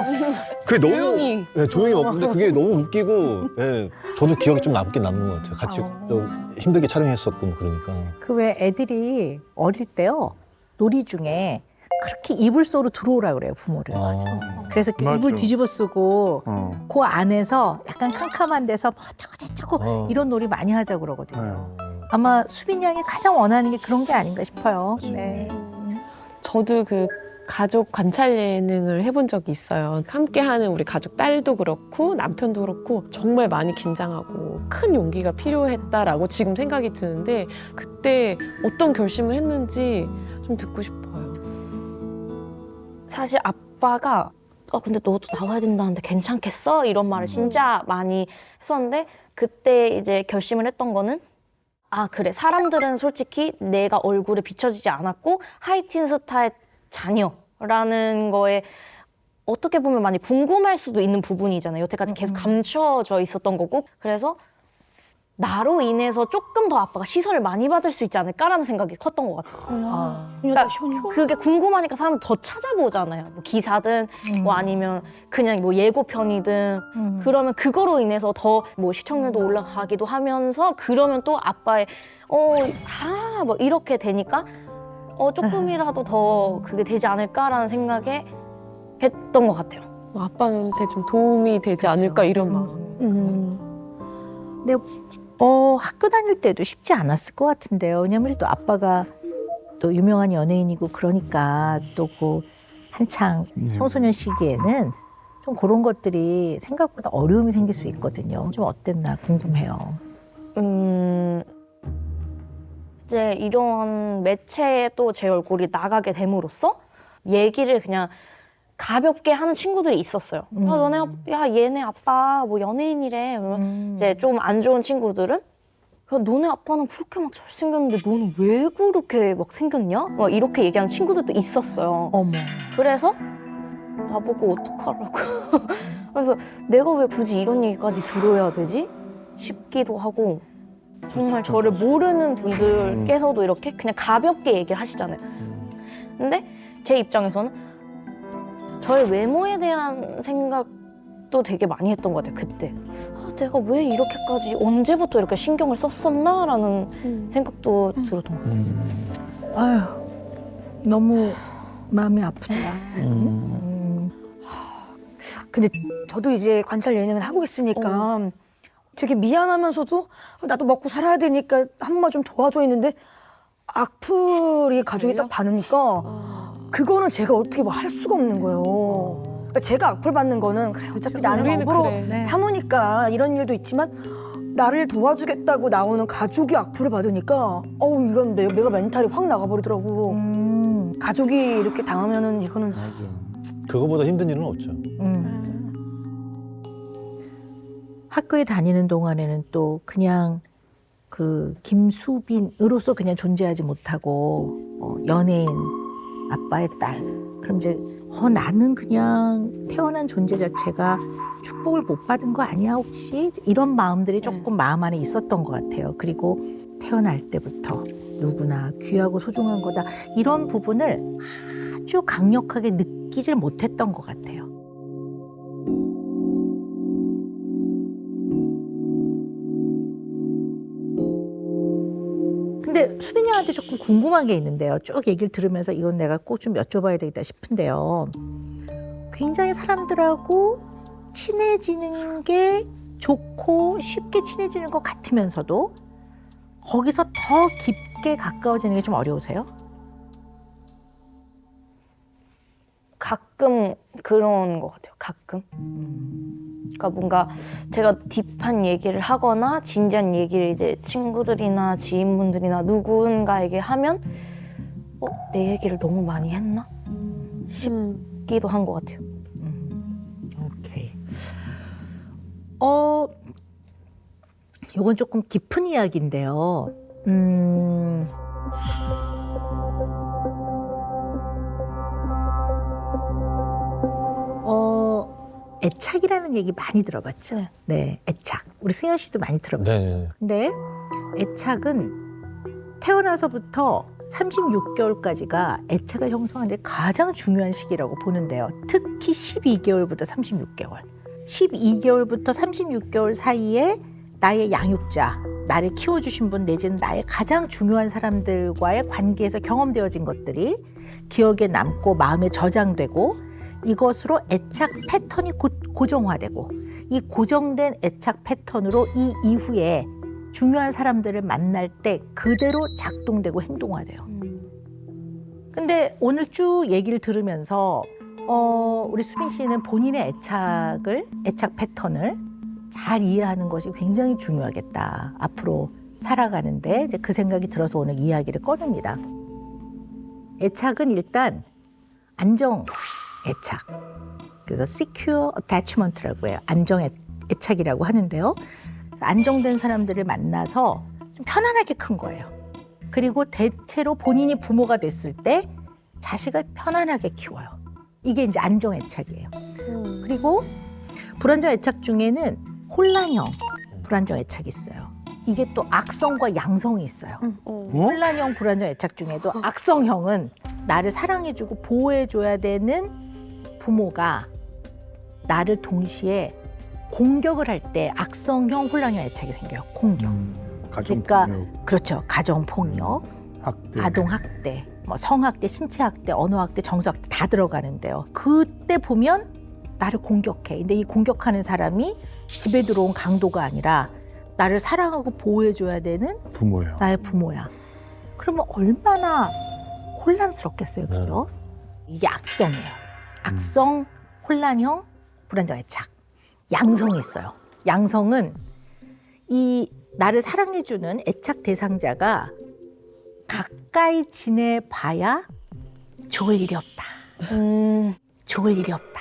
그게 너무 조용히. 네, 조용히 먹는데 그게 너무 웃기고 예, 저도 기억이 좀 남긴 남는 것 같아요. 같이 좀 힘들게 촬영했었고 뭐 그러니까. 그 왜 애들이 어릴 때요, 놀이 중에 그렇게 이불 속으로 들어오라 그래요, 부모를. 그래서 그 맞아. 이불 뒤집어 쓰고 어. 그 안에서 약간 캄캄한 데서 뭐 저거 이런 놀이 많이 하자고 그러거든요. 아마 수빈 양이 가장 원하는 게 그런 게 아닌가 싶어요. 네. 저도 그 가족 관찰 예능을 해본 적이 있어요. 함께하는 우리 가족 딸도 그렇고 남편도 그렇고 정말 많이 긴장하고 큰 용기가 필요했다라고 지금 생각이 드는데 그때 어떤 결심을 했는지 좀 듣고 싶어요. 사실 아빠가 근데 너도 나와야 된다는데 괜찮겠어? 이런 말을 진짜 많이 했었는데 그때 이제 결심을 했던 거는 그래, 사람들은 솔직히 내가 얼굴에 비춰지지 않았고 하이틴 스타의 자녀라는 거에 어떻게 보면 많이 궁금할 수도 있는 부분이잖아요. 여태까지 계속 감춰져 있었던 거고. 그래서 나로 인해서 조금 더 아빠가 시선을 많이 받을 수 있지 않을까라는 생각이 컸던 것 같아요. 그러니까 그게 궁금하니까 사람을 더 찾아보잖아요. 뭐 기사든 뭐 아니면 그냥 뭐 예고편이든 그러면 그거로 인해서 더 뭐 시청률도 올라가기도 하면서 그러면 또 아빠의 뭐 이렇게 되니까 조금이라도 더 그게 되지 않을까라는 생각에 했던 것 같아요. 아빠한테 좀 도움이 되지 않을까 이런 마음. 근데 학교 다닐 때도 쉽지 않았을 것 같은데요. 왜냐면 또 아빠가 또 유명한 연예인이고 그러니까 또 그 한창 청소년 시기에는 좀 그런 것들이 생각보다 어려움이 생길 수 있거든요. 좀 어땠나 궁금해요. 이제 이런 매체에 또 제 얼굴이 나가게 됨으로써 얘기를 그냥 가볍게 하는 친구들이 있었어요. 얘네 아빠 뭐 연예인이래. 이제 좀 안 좋은 친구들은 너네 아빠는 그렇게 막 잘생겼는데 너는 왜 그렇게 막 생겼냐? 막 이렇게 얘기하는 친구들도 있었어요. 어머. 그래서 나보고 어떡하라고. 그래서 내가 왜 굳이 이런 얘기까지 들어야 되지? 싶기도 하고 정말 저를 모르는 분들께서도 이렇게 그냥 가볍게 얘기를 하시잖아요. 근데 제 입장에서는 저의 외모에 대한 생각도 되게 많이 했던 것 같아요, 그때. 내가 왜 이렇게까지, 언제부터 이렇게 신경을 썼었나라는 생각도 들었던 것 같아요. 아휴, 너무 마음이 아프다. 근데 저도 이제 관찰 예능을 하고 있으니까 되게 미안하면서도 나도 먹고 살아야 되니까 한 번만 좀 도와줘 했는데 악플이 가족이 딱 받으니까 그거는 제가 어떻게 뭐 할 수가 없는 거예요. 그러니까 제가 악플 받는 거는 그래 어차피 나는 우리는 업으로 그래. 삼으니까 이런 일도 있지만 나를 도와주겠다고 나오는 가족이 악플을 받으니까 이건 내가 멘탈이 확 나가버리더라고. 가족이 이렇게 당하면은 이거는 그거보다 힘든 일은 없죠. 학교에 다니는 동안에는 또 그냥 그 김수빈으로서 그냥 존재하지 못하고 연예인 아빠의 딸. 그럼 이제 나는 그냥 태어난 존재 자체가 축복을 못 받은 거 아니야 혹시? 이런 마음들이 조금 마음 안에 있었던 것 같아요. 그리고 태어날 때부터 누구나 귀하고 소중한 거다. 이런 부분을 아주 강력하게 느끼질 못했던 것 같아요. 근데 수빈이 형한테 조금 궁금한 게 있는데요. 쭉 얘기를 들으면서 이건 내가 꼭 좀 여쭤봐야 되겠다 싶은데요. 굉장히 사람들하고 친해지는 게 좋고 쉽게 친해지는 것 같으면서도 거기서 더 깊게 가까워지는 게 좀 어려우세요? 가끔 그런 것 같아요. 가끔. 그러니까 뭔가 제가 딥한 얘기를 하거나 진지한 얘기를 이제 친구들이나 지인분들이나 누군가에게 하면 내 얘기를 너무 많이 했나? 싶기도 한 것 같아요. 오케이. 요건 조금 깊은 이야기인데요. 애착이라는 얘기 많이 들어봤죠? 네. 네, 애착. 우리 승현 씨도 많이 들어봤죠? 네. 근데 애착은 태어나서부터 36개월까지가 애착을 형성하는 데 가장 중요한 시기라고 보는데요. 특히 12개월부터 36개월. 12개월부터 36개월 사이에 나의 양육자, 나를 키워주신 분 내지는 나의 가장 중요한 사람들과의 관계에서 경험되어진 것들이 기억에 남고 마음에 저장되고 이것으로 애착 패턴이 고정화되고 이 고정된 애착 패턴으로 이 이후에 중요한 사람들을 만날 때 그대로 작동되고 행동화돼요. 근데 오늘 쭉 얘기를 들으면서 우리 수빈 씨는 본인의 애착 패턴을 잘 이해하는 것이 굉장히 중요하겠다. 앞으로 살아가는데 이제 그 생각이 들어서 오늘 이야기를 꺼냅니다. 애착은 일단 안정 애착. 그래서 secure attachment라고 해요. 안정 애착이라고 하는데요. 안정된 사람들을 만나서 좀 편안하게 큰 거예요. 그리고 대체로 본인이 부모가 됐을 때 자식을 편안하게 키워요. 이게 이제 안정 애착이에요. 그리고 불안정 애착 중에는 혼란형 불안정 애착이 있어요. 이게 또 악성과 양성이 있어요. 혼란형 불안정 애착 중에도 악성형은 나를 사랑해주고 보호해줘야 되는 부모가 나를 동시에 공격을 할 때 악성형 혼란형 애착이 생겨요. 공격. 가정폭력, 그러니까 그렇죠. 가정폭력, 학대, 아동학대, 뭐 성학대, 신체학대, 언어학대, 정서학대 다 들어가는데요. 그때 보면 나를 공격해. 근데 이 공격하는 사람이 집에 들어온 강도가 아니라 나를 사랑하고 보호해줘야 되는 부모예요. 나의 부모야. 그러면 얼마나 혼란스럽겠어요. 그죠? 이게 악성이에요. 악성, 혼란형, 불안정 애착. 양성이 있어요. 양성은 이 나를 사랑해주는 애착 대상자가 가까이 지내봐야 좋을 일이 없다. 좋을 일이 없다.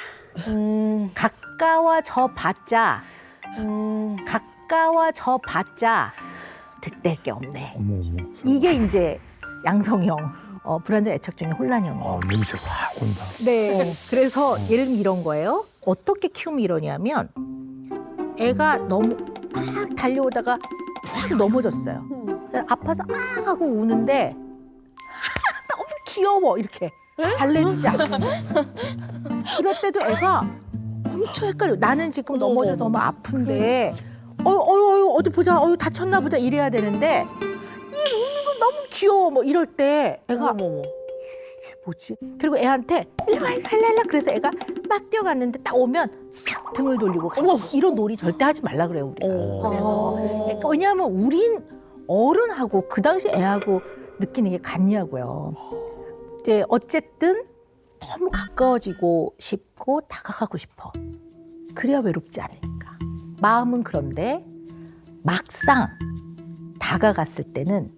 가까워져 봤자 득될 게 없네. 어머. 이게 이제 양성형 불안정 애착 중에 혼란형이에요. 냄새 확 온다. 네. 그래서 예를 들면 이런 거예요. 어떻게 키우면 이러냐면 애가 너무 막 달려오다가 확 넘어졌어요. 그래서 아파서 아 하고 우는데 너무 귀여워 이렇게 달래주지 않는 이럴 때도 애가 엄청 헷갈려. 나는 지금 넘어져 너무 아픈데 어디 보자 다쳤나 보자 이래야 되는데 이 우는 거 너무 귀여워 뭐 이럴 때 애가 이게 뭐지? 그리고 애한테 일로 와 그래서 애가 막 뛰어갔는데 딱 오면 싹 등을 돌리고 가고 이런 놀이 절대 하지 말라 그래요 우리가. 그래서 그러니까 왜냐하면 우린 어른하고 그 당시 애하고 느끼는 게 같냐고요. 이제 어쨌든 너무 가까워지고 싶고 다가가고 싶어. 그래야 외롭지 않으니까. 마음은 그런데 막상 다가갔을 때는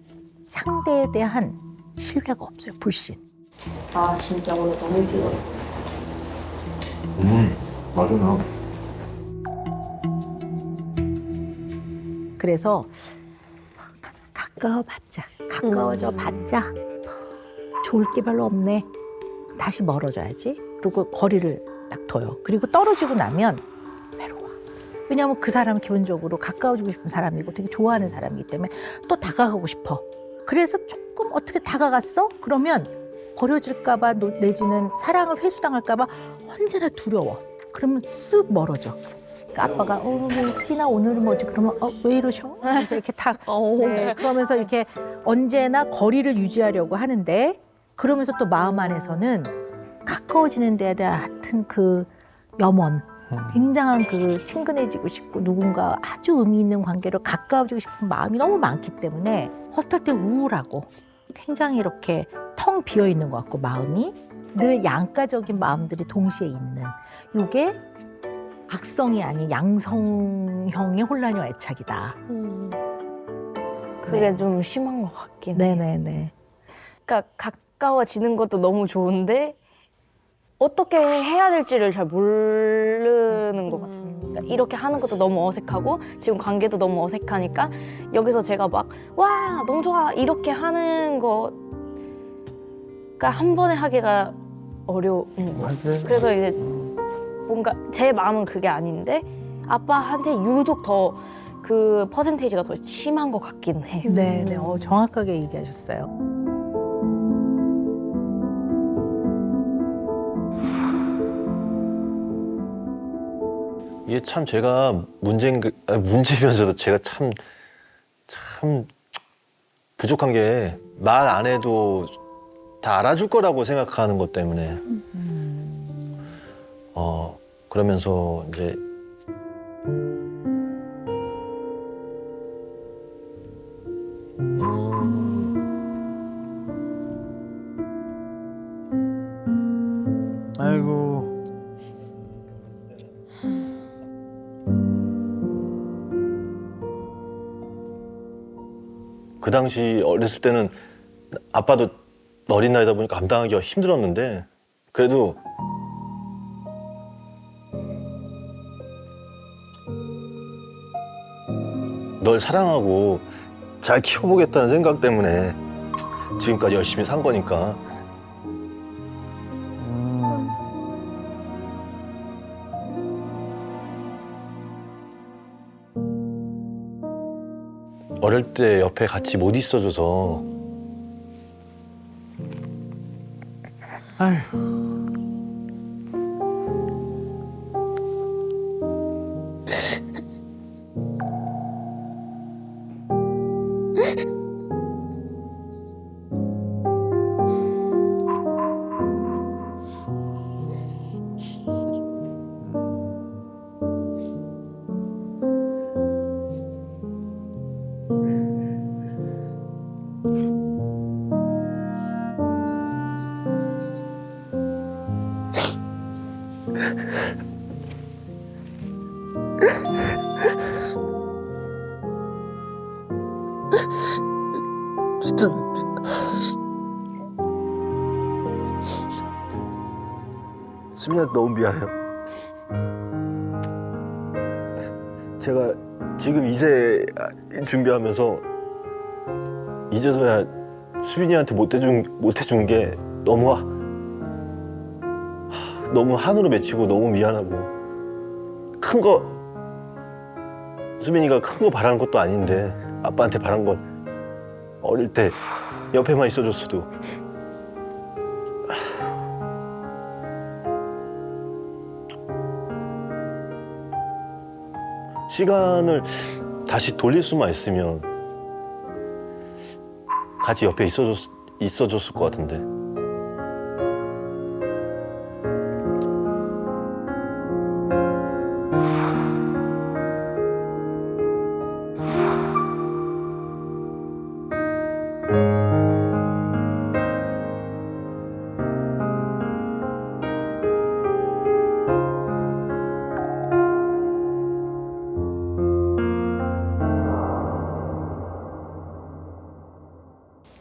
상대에 대한 신뢰가 없어요. 불신. 아 진짜 오늘 너무 피곤해. 맞아 나. 그래서 가까워져 봤자 좋을 게 별로 없네. 다시 멀어져야지. 그리고 거리를 딱 둬요. 그리고 떨어지고 나면 외로워. 왜냐하면 그 사람은 기본적으로 가까워지고 싶은 사람이고 되게 좋아하는 사람이기 때문에 또 다가가고 싶어. 그래서 조금 어떻게 다가갔어? 그러면 버려질까 봐 내지는 사랑을 회수당할까 봐 언제나 두려워. 그러면 쓱 멀어져. 그러니까 아빠가 수빈아 오늘은 뭐지? 그러면 왜 이러셔? 그래서 이렇게 탁 네, 그러면서 이렇게 언제나 거리를 유지하려고 하는데 그러면서 또 마음 안에서는 가까워지는 데에 대한 하여튼 그 염원 굉장한 그 친근해지고 싶고 누군가 아주 의미 있는 관계로 가까워지고 싶은 마음이 너무 많기 때문에 어떨 때 우울하고 굉장히 이렇게 텅 비어 있는 것 같고 마음이 늘 양가적인 마음들이 동시에 있는 이게 악성이 아닌 양성형의 혼란형 애착이다. 그게 좀 심한 것 같긴 해. 네네네. 그러니까 가까워지는 것도 너무 좋은데 어떻게 해야 될지를 잘 모르는 것 같아요. 그러니까 이렇게 하는 것도 너무 어색하고 지금 관계도 너무 어색하니까 여기서 제가 막 와 너무 좋아 이렇게 하는 거가 한 번에 하기가 어려운 거. 맞아요. 그래서 이제 뭔가 제 마음은 그게 아닌데 아빠한테 유독 더 그 퍼센테이지가 더 심한 것 같긴 해. 네, 네. 정확하게 얘기하셨어요. 이게 참 제가 문제면서도 제가 참 부족한 게 말 안 해도 다 알아줄 거라고 생각하는 것 때문에 그러면서 이제 아이고. 그 당시 어렸을 때는 아빠도 어린 나이다 보니까 감당하기가 힘들었는데 그래도 널 사랑하고 잘 키워보겠다는 생각 때문에 지금까지 열심히 산 거니까. 어릴 때 옆에 같이 못 있어줘서 수민이한테 너무 미안해요. 제가 지금 2세 준비하면서 이제서야 수빈이한테 못해준 게 너무 한으로 맺히고 너무 미안하고 큰 거 수빈이가 큰 거 바라는 것도 아닌데 아빠한테 바란 건 어릴 때 옆에만 있어줬어도 시간을 다시 돌릴 수만 있으면 같이 옆에 있어줬을 것 같은데.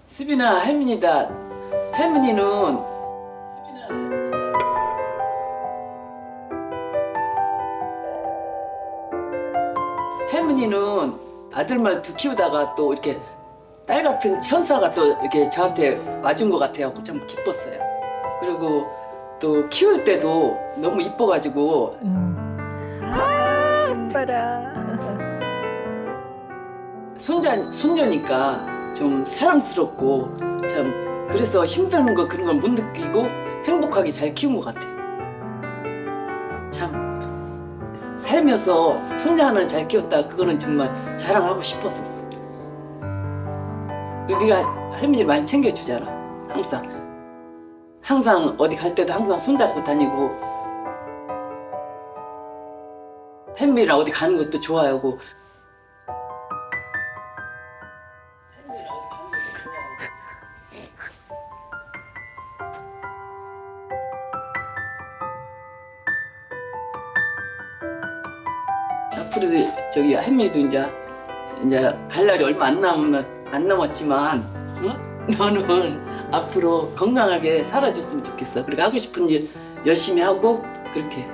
수빈아, 할머니다. 할머니는 아들 말도 키우다가 또 이렇게 딸 같은 천사가 또 이렇게 저한테 와준 것 같아요. 참 기뻤어요. 그리고 또 키울 때도 너무 이뻐가지고 이뻐라. 손녀니까 좀 사랑스럽고 참 그래서 힘든 거 그런 걸 못 느끼고 행복하게 잘 키운 것 같아요. 참 살면서 손녀 하나는 잘 키웠다. 그거는 정말 자랑하고 싶었었어. 네가 할머니를 많이 챙겨주잖아. 항상 어디 갈 때도 항상 손잡고 다니고 할머니랑 어디 가는 것도 좋아하고. 앞으로 저기 할머니도 이제 갈 날이 얼마 안 남았지만, 응? 너는 앞으로 건강하게 살아줬으면 좋겠어. 그리고 하고 싶은 일 열심히 하고 그렇게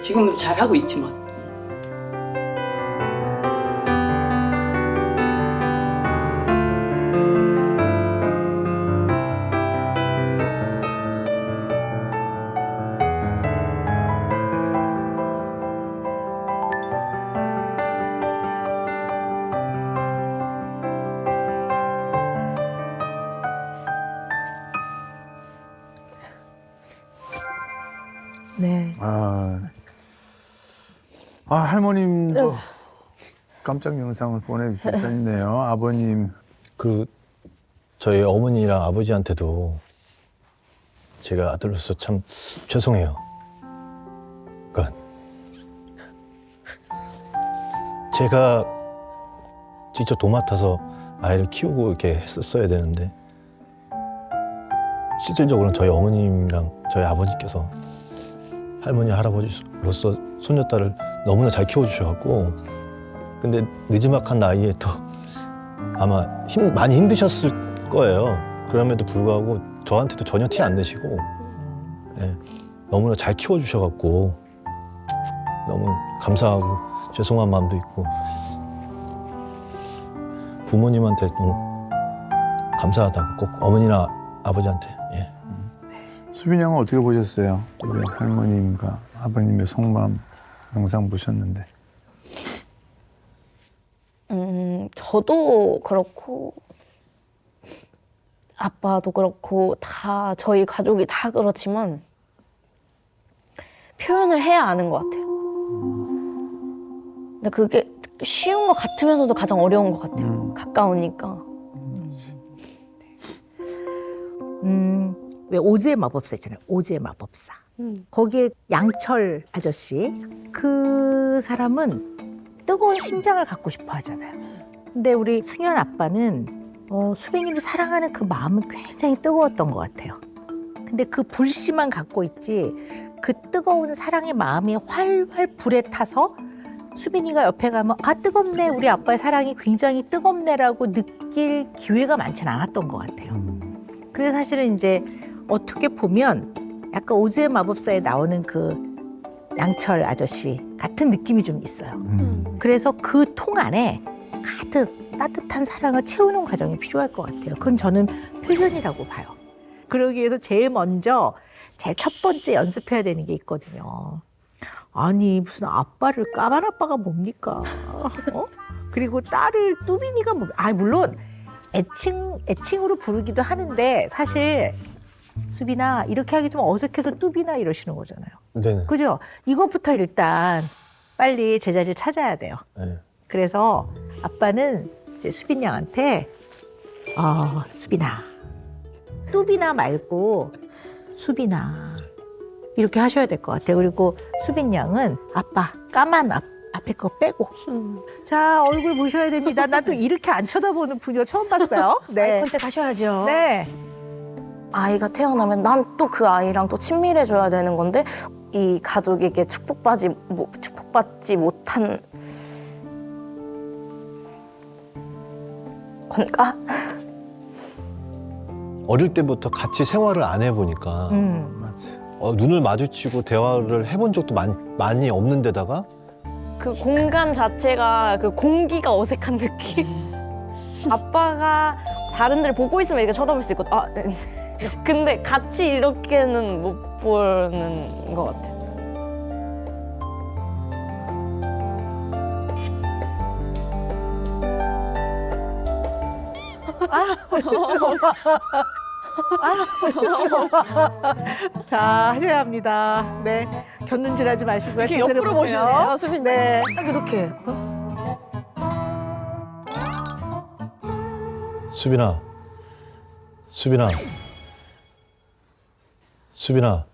지금도 잘 하고 있지만. 네. 할머님도 깜짝 영상을 보내주셨네요. 아버님. 저희 어머니랑 아버지한테도 제가 아들로서 참 죄송해요. 그러니까 제가 직접 도맡아서 아이를 키우고 이렇게 했었어야 되는데 실질적으로는 저희 어머님이랑 저희 아버지께서 할머니 할아버지로서 손녀딸을 너무나 잘 키워주셔갖고 근데 늦지막한 나이에 또 아마 많이 힘드셨을 거예요. 그럼에도 불구하고 저한테도 전혀 티 안 내시고 예, 너무나 잘 키워주셔갖고 너무 감사하고 죄송한 마음도 있고 부모님한테 너무 감사하다고 꼭 어머니나 아버지한테. 예. 수빈이 형은 어떻게 보셨어요? 우리 할머님과 아버님의 속마음 영상 보셨는데. 저도 그렇고 아빠도 그렇고 다 저희 가족이 다 그렇지만 표현을 해야 아는 것 같아요. 근데 그게 쉬운 것 같으면서도 가장 어려운 것 같아요. 가까우니까. 왜 오즈의 마법사 있잖아요. 오즈의 마법사. 거기에 양철 아저씨. 그 사람은 뜨거운 심장을 갖고 싶어 하잖아요. 근데 우리 승현 아빠는 수빈이를 사랑하는 그 마음은 굉장히 뜨거웠던 것 같아요. 근데 그 불씨만 갖고 있지 그 뜨거운 사랑의 마음이 활활 불에 타서 수빈이가 옆에 가면 아 뜨겁네 우리 아빠의 사랑이 굉장히 뜨겁네라고 느낄 기회가 많지는 않았던 것 같아요. 그래서 사실은 이제 어떻게 보면 약간 오즈의 마법사에 나오는 그 양철 아저씨 같은 느낌이 좀 있어요. 그래서 그 통 안에 가득 따뜻한 사랑을 채우는 과정이 필요할 것 같아요. 그건 저는 표현이라고 봐요. 그러기 위해서 제일 첫 번째 연습해야 되는 게 있거든요. 아니 무슨 아빠를 까만 아빠가 뭡니까? 그리고 딸을 뚜빈이가 물론 애칭으로 부르기도 하는데 사실 수빈아 이렇게 하기 좀 어색해서 뚜빈아 이러시는 거잖아요. 네네. 그죠? 이것부터 일단 빨리 제자리를 찾아야 돼요. 네. 그래서 아빠는 이제 수빈 양한테 수빈아 뚜빈아 말고 수빈아 이렇게 하셔야 될 것 같아요. 그리고 수빈 양은 아빠 까만 앞에 거 빼고 자 얼굴 보셔야 됩니다. 나 또 이렇게 안 쳐다보는 분이요 처음 봤어요. 네. 아이 컨택 하셔야죠. 네. 아이가 태어나면 난 또 그 아이랑 또 친밀해져야 되는 건데 이 가족에게 축복받지 못한 건가? 어릴 때부터 같이 생활을 안 해보니까 맞지. 눈을 마주치고 대화를 해본 적도 많이 없는 데다가 그 공간 자체가 그 공기가 어색한 느낌? 아빠가 다른 데를 보고 있으면 이렇게 쳐다볼 수 있거든. 근데 같이 이렇게는 못 보는 것 같아요. 자 하셔야 합니다. 네. 곁눈질하지 마시고요. 이렇게 제대로 옆으로 보세요. 보시네요, 수빈님. 네. 딱 이렇게. 수빈아, 수빈아, 수빈아.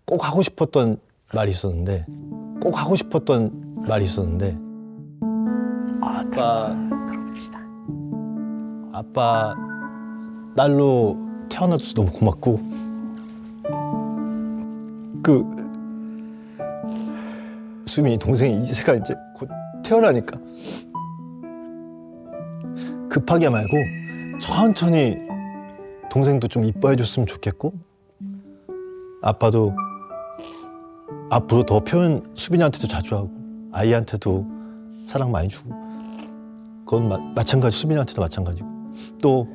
꼭 하고 싶었던 말이 있었는데, 들어봅시다. 아빠 딸로 태어나줘서 너무 고맙고, 수빈이 동생이 이제가 이제 곧 태어나니까 급하게 말고 천천히 동생도 좀 이뻐해줬으면 좋겠고, 아빠도 앞으로 더 표현 수빈이한테도 자주 하고 아이한테도 사랑 많이 주고, 그건 마찬가지, 수빈이한테도 마찬가지고, 또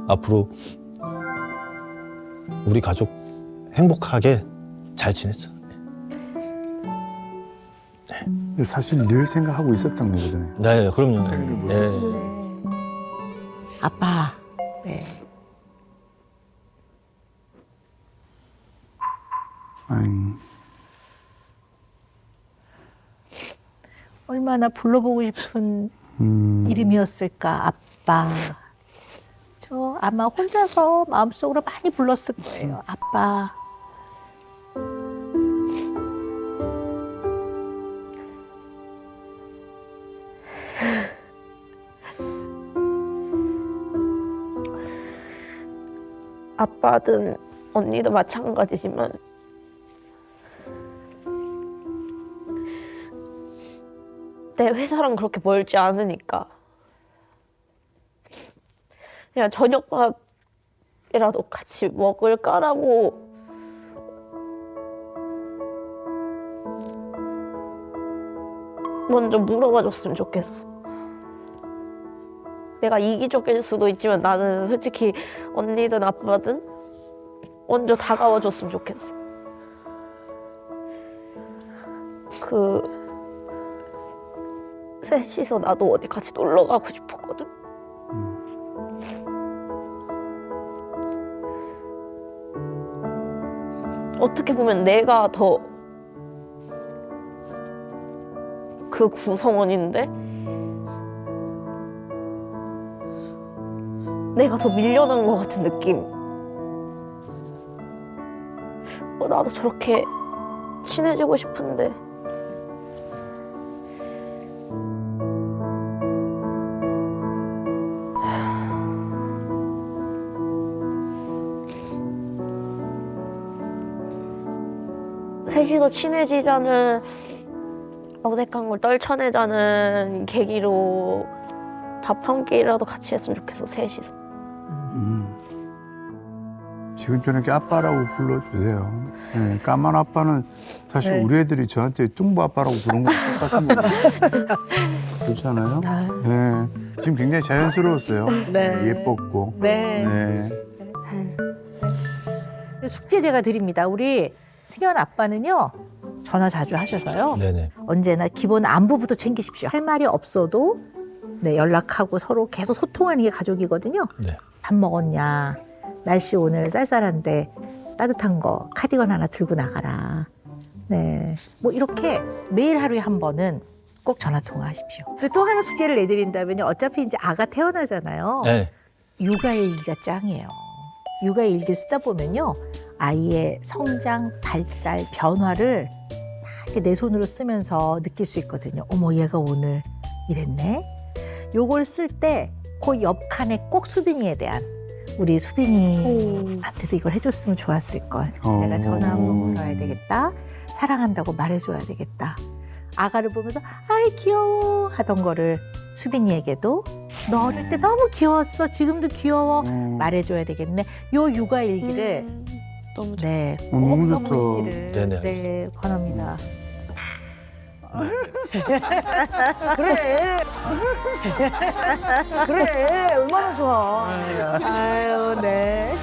앞으로 우리 가족 행복하게 잘 지냈어. 근데 사실 늘 생각하고 있었던 거잖아요. 네, 그럼요. 네. 아빠. 네. 아유. 얼마나 불러보고 싶은 이름이었을까, 아빠. 저 아마 혼자서 마음속으로 많이 불렀을 거예요, 아빠. 아빠든 언니도 마찬가지지만 내 회사랑 그렇게 멀지 않으니까 그냥 저녁밥이라도 같이 먹을까라고 먼저 물어봐 줬으면 좋겠어. 내가 이기적일 수도 있지만 나는 솔직히 언니든 아빠든 먼저 다가와 줬으면 좋겠어. 셋이서 나도 어디 같이 놀러 가고 싶었거든. 어떻게 보면 내가 더 그 구성원인데 내가 더 밀려난 것 같은 느낌. 나도 저렇게 친해지고 싶은데. 셋이서 친해지자는 어색한 걸 떨쳐내자는 계기로 밥 한 끼라도 같이 했으면 좋겠어, 셋이서. 지금 저렇게 아빠라고 불러주세요. 네, 까만 아빠는 사실 네. 우리 애들이 저한테 뚱보 아빠라고 부른 거 똑같은 거예요. 그렇지 않아요? 네. 지금 굉장히 자연스러웠어요. 네. 예뻤고. 네. 네. 숙제 제가 드립니다. 우리 승현 아빠는요, 전화 자주 하셔서요. 네네. 언제나 기본 안부부터 챙기십시오. 할 말이 없어도 네, 연락하고 서로 계속 소통하는 게 가족이거든요. 네. 밥 먹었냐? 날씨 오늘 쌀쌀한데 따뜻한 거 카디건 하나 들고 나가라. 네, 뭐 이렇게 매일 하루에 한 번은 꼭 전화 통화하십시오. 그리고 또 하나 숙제를 내드린다면요. 어차피 이제 아가 태어나잖아요. 네. 육아일기가 짱이에요. 육아일기를 쓰다 보면요. 아이의 성장, 발달, 변화를 다 이렇게 내 손으로 쓰면서 느낄 수 있거든요. 어머, 얘가 오늘 이랬네. 요걸 쓸 때 그 옆칸에 꼭 수빈이에 대한 우리 수빈이한테도 이걸 해줬으면 좋았을 걸. 내가 전화 한번 걸어야 되겠다. 사랑한다고 말해줘야 되겠다. 아가를 보면서 아이 귀여워 하던 거를 수빈이에게도 너 어릴 때 너무 귀여웠어. 지금도 귀여워. 말해줘야 되겠네. 요 육아일기를 너무 좋 네, 너무 꼭 좋다. 써보시기를 네네, 네, 권합니다. 그래. 그래. 얼마나 좋아. 아유, 네.